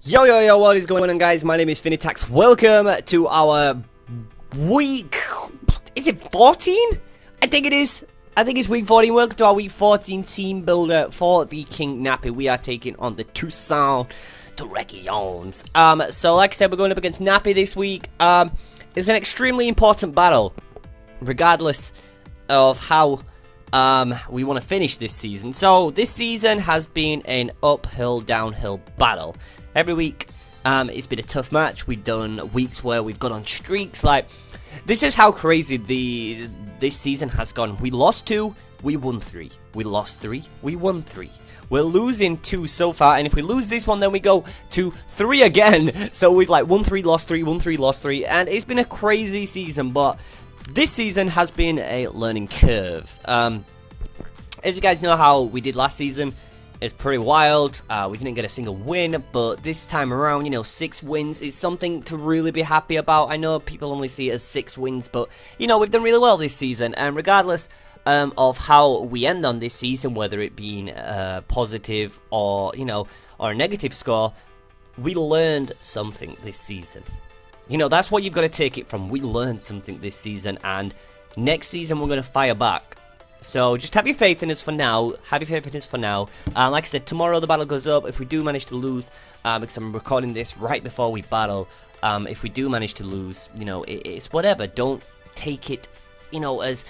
Yo, what is going on, guys? My name is FeintAttacks. Welcome to our week... Is it 14? I think it is. I think it's week 14. Welcome to our week 14 team builder for the King Nappy. We are taking on the Tucson Terrakions. So like I said, we're going up against Nappy this week. It's an extremely important battle, regardless of how we want to finish this season. So this season has been an uphill, downhill battle. Every week, it's been a tough match. We've done weeks where we've gone on streaks. Like, this is how crazy this season has gone. We lost 2, we won 3. We lost 3, we won 3. We're losing 2 so far, and if we lose this one, then we go to 3 again. So we've like won 3, lost 3, won 3, lost 3, and it's been a crazy season. But this season has been a learning curve. As you guys know how we did last season, it's pretty wild. We didn't get a single win, but this time around, you know, 6 wins is something to really be happy about. I know people only see it as 6 wins, but, you know, we've done really well this season, and regardless of how we end on this season, whether it being positive or, you know, or a negative score, we learned something this season. You know, that's what you've got to take it from. We learned something this season, and next season we're going to fire back. So just have your faith in us for now. Have your faith in us for now. Like I said, tomorrow the battle goes up. If we do manage to lose, because I'm recording this right before we battle, if we do manage to lose, you know, it's whatever. Don't take it, you know, as,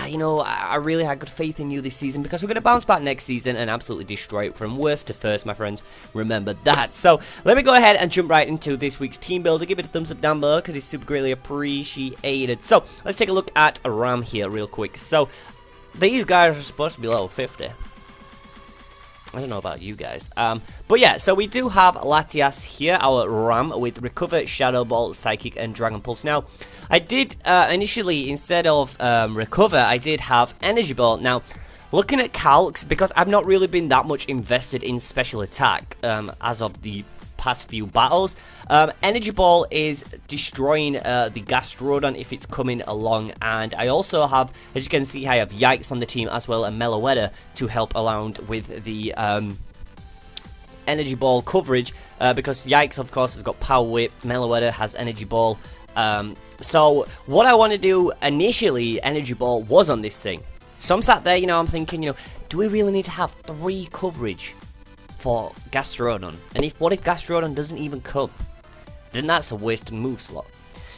you know, I really had good faith in you this season, because we're going to bounce back next season and absolutely destroy it from worst to first, my friends. Remember that. So let me go ahead and jump right into this week's team builder. Give it a thumbs up down below, because it's super greatly appreciated. So let's take a look at Ram here real quick. So these guys are supposed to be level 50. I don't know about you guys. But yeah, so we do have Latias here, our Ram, with Recover, Shadow Ball, Psychic, and Dragon Pulse. Now, I did, initially, instead of Recover, I did have Energy Ball. Now, looking at calcs, because I've not really been that much invested in special attack as of the past few battles, Energy Ball is destroying the Gastrodon if it's coming along, and I also have, as you can see, I have Yikes on the team as well, and Meloetta to help around with the Energy Ball coverage, because Yikes of course has got Power Whip, Meloetta has Energy Ball. So what I want to do initially, Energy Ball was on this thing. So I'm sat there, you know, I'm thinking, you know, do we really need to have 3 coverage for Gastrodon? And what if Gastrodon doesn't even come? Then that's a wasted move slot.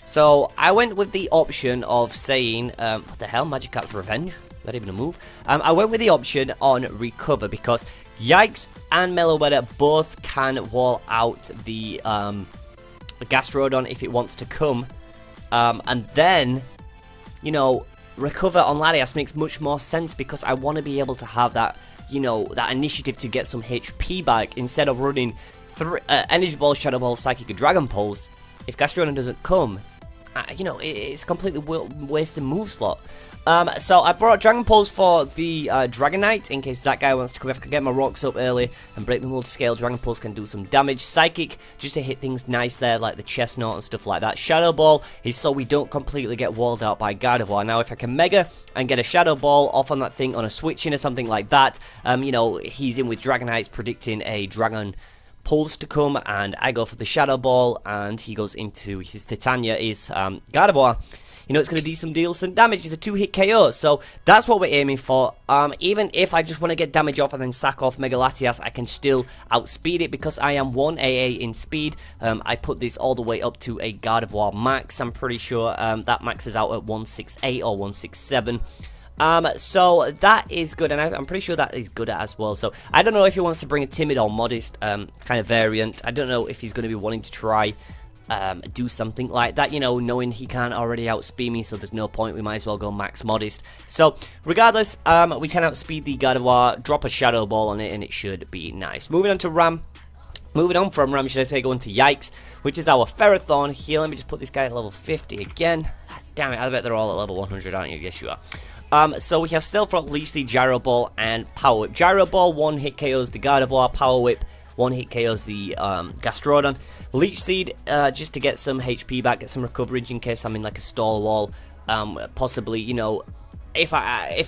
So I went with the option of saying, what the hell, Magicap's Revenge? Not even a move. I went with the option on Recover, because Yikes and Meloetta both can wall out the Gastrodon if it wants to come. And then, you know, Recover on Latias makes much more sense, because I want to be able to have that, you know, that initiative to get some HP back, instead of running Energy Ball, Shadow Ball, Psychic, and Dragon Pulse. If Gastrodon doesn't come, you know, it's completely wasted move slot. So I brought Dragon Pulse for the Dragonite, in case that guy wants to come. If I can get my rocks up early and break the multi-scale, Dragon Pulse can do some damage. Psychic, just to hit things nice there, like the Chestnut and stuff like that. Shadow Ball is so we don't completely get walled out by Gardevoir. Now, if I can Mega and get a Shadow Ball off on that thing on a switch-in or something like that, you know, he's in with Dragonites, predicting a Dragon Pulse to come, and I go for the Shadow Ball, and he goes into his Titania, is Gardevoir. You know, it's going to deal some damage. It's a 2-hit KO, so that's what we're aiming for. Even if I just want to get damage off and then sack off Mega Latias, I can still outspeed it, because I am 1 AA in speed. I put this all the way up to a Gardevoir max. I'm pretty sure that maxes out at 168 or 167. So that is good, and I'm pretty sure that is good as well. So I don't know if he wants to bring a Timid or Modest kind of variant. I don't know if he's going to be wanting to try do something like that, you know, knowing he can't already outspeed me, so there's no point. We might as well go max Modest. So regardless, we can outspeed the Gardevoir, drop a Shadow Ball on it, and it should be nice. Moving on to Ram. Moving on from Ram, should I say, going to Yikes, which is our Ferrothorn here. Let me just put this guy at level 50 again. Damn it, I bet they're all at level 100, aren't you? Yes, you are. So we have Stealth Rock, Leech Seed, Gyro Ball, and Power Whip. Gyro Ball, 1-hit KOs the Gardevoir. Power Whip, 1-hit KOs the Gastrodon. Leech Seed, just to get some HP back, get some recovery in case I'm in like a stall wall. Possibly, you know, if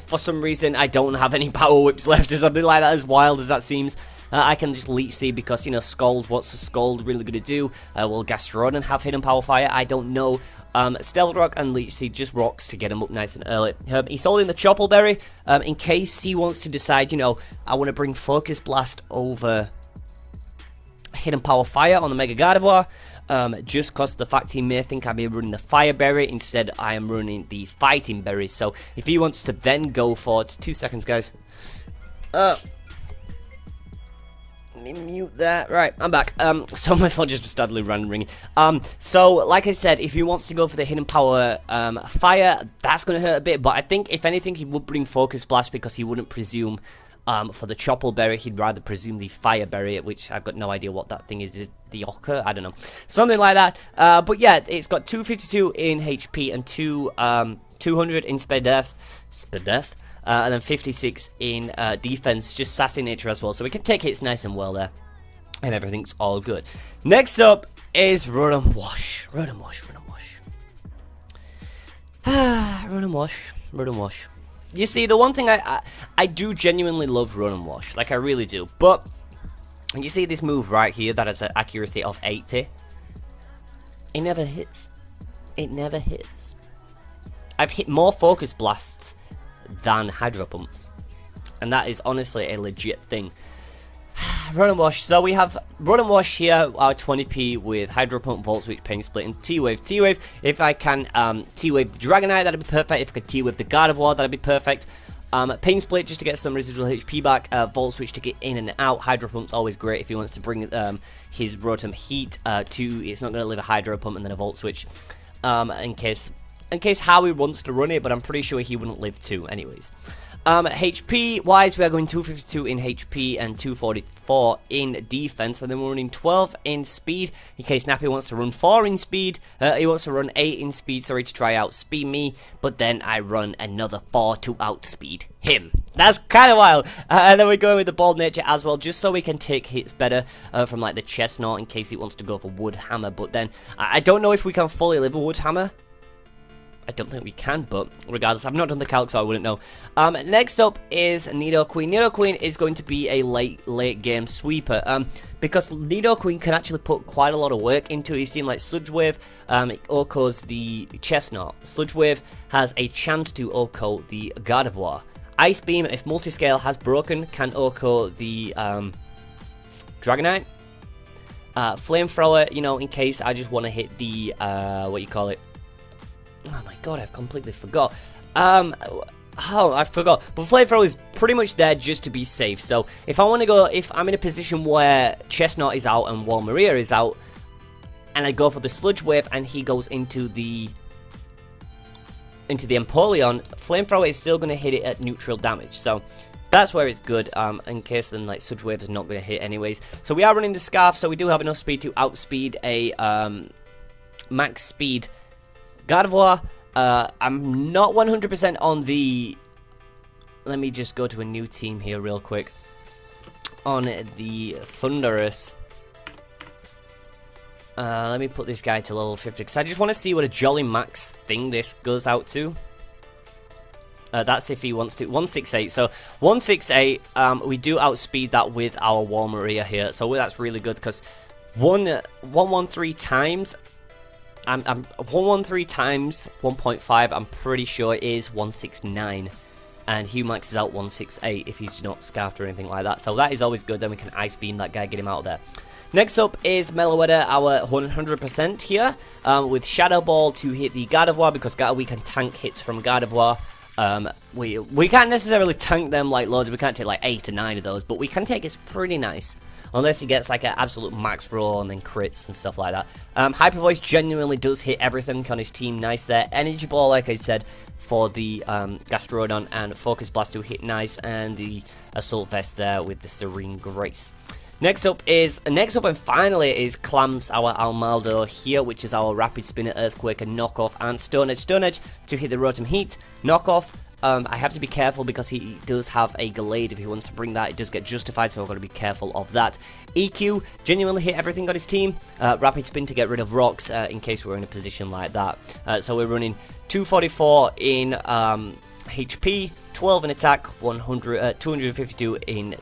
for some reason I don't have any Power Whips left or something like that, as wild as that seems, I can just Leech Seed because, you know, Scald, what's the Scald really going to do? Will Gastrodon have Hidden Power Fire? I don't know. Stealth Rock and Leech Seed, just rocks to get him up nice and early. He's holding the Chople Berry in case he wants to decide, you know, I want to bring Focus Blast over Hidden Power Fire on the Mega Gardevoir. Just because the fact he may think I'll be running the Fire Berry, instead I am running the Fighting Berry. So if he wants to then go for 2 seconds, guys. Let me mute that. Right, I'm back. So my phone just started random ringing. So like I said, if he wants to go for the Hidden Power Fire, that's gonna hurt a bit. But I think if anything, he would bring Focus Blast because he wouldn't presume for the Chople Berry. He'd rather presume the Fire Berry, which I've got no idea what that thing is. Is it the Ochre? I don't know, something like that. But yeah, it's got 252 in HP and 200 in speed death. And then 56 in defense, just sassy nature as well. So we can take hits nice and well there. And everything's all good. Next up is Rotom Wash. Rotom Wash. Rotom Wash. You see, the one thing I do genuinely love Rotom Wash. Like, I really do. But, you see this move right here that has an accuracy of 80? It never hits. It never hits. I've hit more Focus Blasts than Hydro Pumps, and that is honestly a legit thing. Rotom Wash. So we have Rotom Wash here, our 20p with Hydro Pump, Volt Switch, Pain Split, and T-Wave. T-Wave, if I can T-Wave the Dragonite, that'd be perfect. If I could T-Wave the Gardevoir, that'd be perfect. Pain Split just to get some residual HP back. Volt Switch to get in and out. Hydro Pump's always great if he wants to bring his Rotom Heat to. It's not going to live a Hydro Pump and then a Volt Switch, in case Howie wants to run it, but I'm pretty sure he wouldn't live 2 anyways. HP wise, we are going 252 in HP and 244 in defense, and then we're running 12 in speed in case Nappy wants to run 4 in speed. He wants to run 8 in speed, sorry, to try outspeed me, but then I run another 4 to outspeed him. That's kind of wild. And then we're going with the Bald Nature as well, just so we can take hits better from like the Chestnut in case he wants to go for Wood Hammer. But then I don't know if we can fully live a Wood Hammer. I don't think we can, but regardless, I've not done the calc, so I wouldn't know. Next up is Nidoqueen. Nidoqueen is going to be a late game sweeper, because Nidoqueen can actually put quite a lot of work into his team, like Sludge Wave. It OHKOs the Chestnut. Sludge Wave has a chance to OHKO the Gardevoir. Ice Beam, if Multiscale has broken, can OHKO the Dragonite. Flamethrower, you know, in case I just want to hit the what you call it. Oh my god, I've completely forgot. Oh, I forgot. But Flamethrower is pretty much there just to be safe. So if I want to go, if I'm in a position where Chestnut is out and Walmaria is out, and I go for the Sludge Wave and he goes into the Empoleon, Flamethrower is still going to hit it at neutral damage. So that's where it's good, in case then like Sludge Wave is not going to hit anyways. So we are running the Scarf, so we do have enough speed to outspeed a max speed Gardevoir. I'm not 100% on the... Let me just go to a new team here real quick. On the Thundurus. Let me put this guy to level 50, because I just want to see what a Jolly Max thing this goes out to. That's if he wants to. 168. So 168, we do outspeed that with our Walmaria here. So that's really good, because 113 times... 113 times 1.5, I'm pretty sure it is 169, and Hugh maxes out 168 if he's not scarfed or anything like that, so that is always good. Then we can Ice Beam that guy, get him out of there. Next up is Meloetta, our 100% here, with Shadow Ball to hit the Gardevoir, because we can tank hits from Gardevoir. We can't necessarily tank them like loads, we can't take like 8 or 9 of those, but we can take it's pretty nice. Unless he gets like an absolute max roll and then crits and stuff like that. Hyper Voice genuinely does hit everything on his team nice there. Energy Ball, like I said, for the Gastrodon, and Focus Blast to hit nice, and the Assault Vest there with the Serene Grace. Next up and finally is Clamps, our Almaldo here, which is our Rapid Spinner, Earthquake, and Knockoff, and Stone Edge. Stone Edge to hit the Rotom Heat. Knockoff. I have to be careful because he does have a Gallade. If he wants to bring that, it does get justified, so I've got to be careful of that. EQ, genuinely hit everything on his team. Rapid Spin to get rid of rocks in case we're in a position like that. So we're running 244 in HP, 12 in attack, 252 in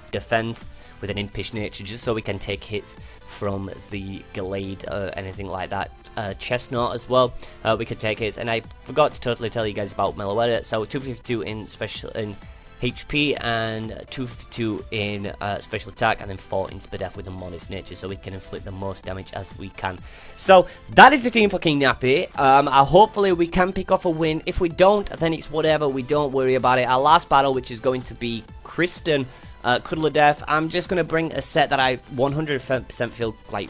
defense, with an impish nature, just so we can take hits from the Glade or anything like that. Chestnut as well, we could take hits. And I forgot to totally tell you guys about Meloetta. So 252 in special in HP and 252 in special attack, and then 4 in Spadef with a modest nature, so we can inflict the most damage as we can. So that is the team for King Nappy. Hopefully we can pick off a win. If we don't, then it's whatever, we don't worry about it. Our last battle, which is going to be Kristen, Cuddle of Death, I'm just going to bring a set that I 100% feel like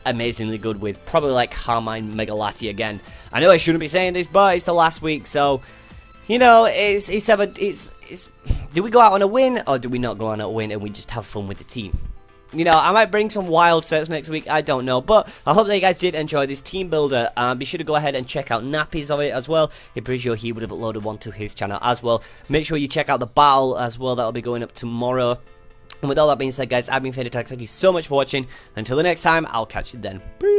amazingly good with, probably like Carmine Megalati again. I know I shouldn't be saying this, but it's the last week, so you know, do we go out on a win, or do we not go on a win and we just have fun with the team? You know, I might bring some wild sets next week, I don't know, but I hope that you guys did enjoy this team builder. Be sure to go ahead and check out Nappy's of it as well. I'm pretty sure he would have uploaded one to his channel as well. Make sure you check out the battle as well, that'll be going up tomorrow. And with all that being said, guys, I've been FeintAttacks. Thank you so much for watching. Until the next time, I'll catch you then. Peace.